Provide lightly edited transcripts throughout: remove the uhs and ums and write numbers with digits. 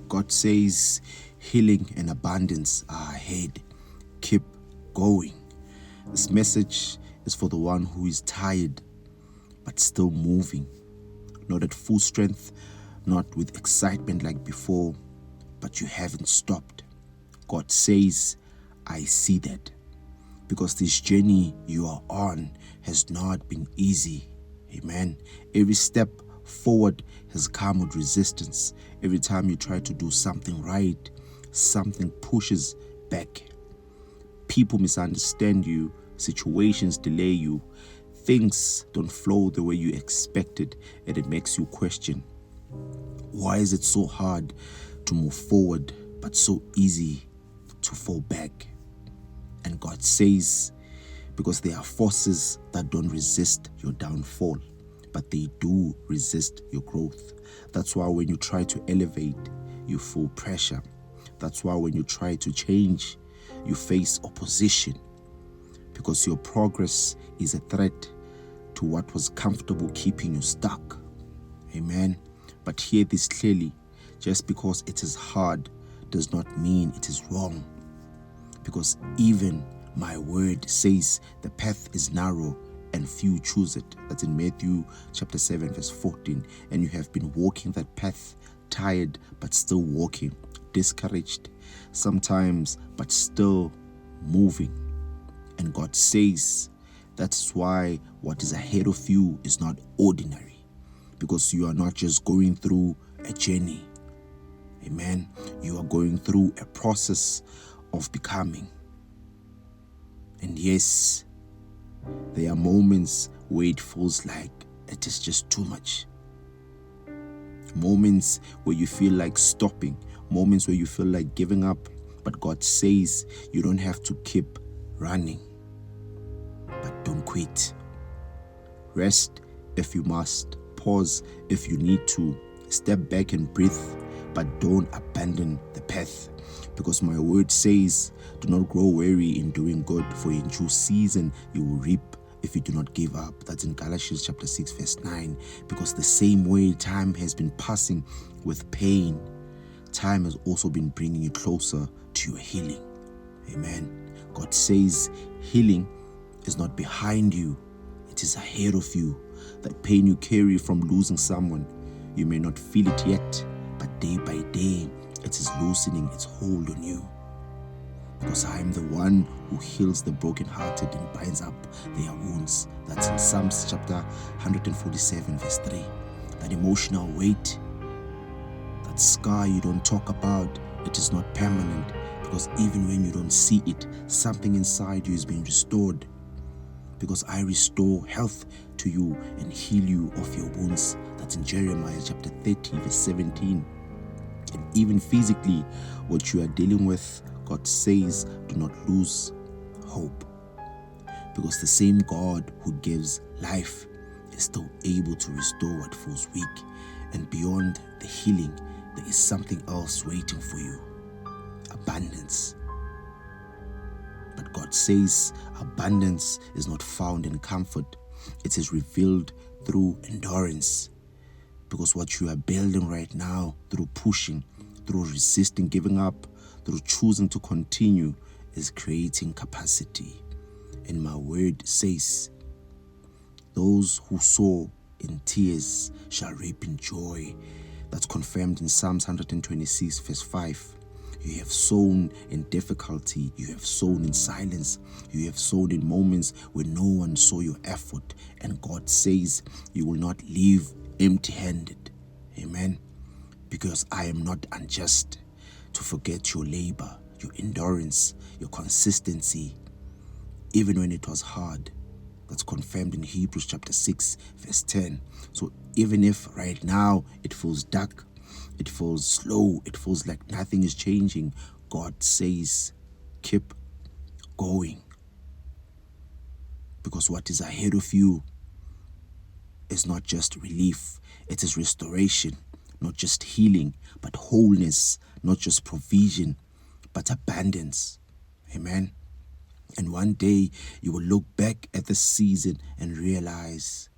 God says healing and abundance are ahead. Keep going. This message is for the one who is tired but still moving, not at full strength, not with excitement like before, but you haven't stopped. God says, I see that, because this journey you are on has not been easy. Amen. Every step forward has come with resistance. Every time you try to do something right, something pushes back. People misunderstand you, situations delay you, things don't flow the way you expected, and it makes you question, why is it so hard to move forward but so easy to fall back? And God says, because there are forces that don't resist your downfall, but they do resist your growth. That's why when you try to elevate, you feel pressure. That's why when you try to change, you face opposition, because your progress is a threat to what was comfortable keeping you stuck. Amen. But hear this clearly, just because it is hard does not mean it is wrong. Because even my word says the path is narrow and few choose it. That's in Matthew chapter 7 verse 14. And you have been walking that path, tired but still walking, discouraged sometimes but still moving. And God says that's why what is ahead of you is not ordinary, because you are not just going through a journey. Amen. You are going through a process of becoming. And yes, there are moments where it feels like it is just too much. Moments where you feel like stopping. Moments where you feel like giving up. But God says you don't have to keep running. But don't quit. Rest if you must. Pause if you need to. Step back and breathe. But don't abandon the path. Because my word says, do not grow weary in doing good, for in due season you will reap if you do not give up. That's in Galatians chapter 6 verse 9. Because the same way time has been passing with pain, time has also been bringing you closer to your healing. Amen. God says healing is not behind you, it is ahead of you. That pain you carry from losing someone, you may not feel it yet, but day by day it is loosening its hold on you. Because I am the one who heals the brokenhearted and binds up their wounds. That's in Psalms chapter 147 verse 3. That emotional weight, that scar you don't talk about, it is not permanent. Because even when you don't see it, something inside you is being restored. Because I restore health to you and heal you of your wounds. That's in Jeremiah chapter 30 verse 17. And even physically, what you are dealing with, God says, do not lose hope. Because the same God who gives life is still able to restore what feels weak. And beyond the healing, there is something else waiting for you. Abundance. But God says abundance is not found in comfort. It is revealed through endurance. Because what you are building right now, through pushing, through resisting, giving up, through choosing to continue, is creating capacity. And my word says, those who sow in tears shall reap in joy. That's confirmed in Psalms 126 verse 5. You have sown in difficulty. You have sown in silence. You have sown in moments where no one saw your effort. And God says you will not leave empty-handed. Amen. Because I am not unjust to forget your labor, your endurance, your consistency, even when it was hard. That's confirmed in Hebrews chapter 6 verse 10. So even if right now it feels dark, it feels slow, it feels like nothing is changing, God says keep going. Because what is ahead of you is not just relief, it is restoration. Not just healing, but wholeness. Not just provision, but abundance. Amen. And one day you will look back at the season and realize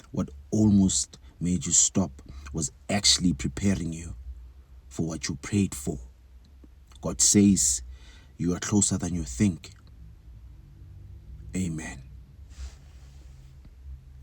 what almost made you stop, was actually preparing you for what you prayed for. God says you are closer than you think.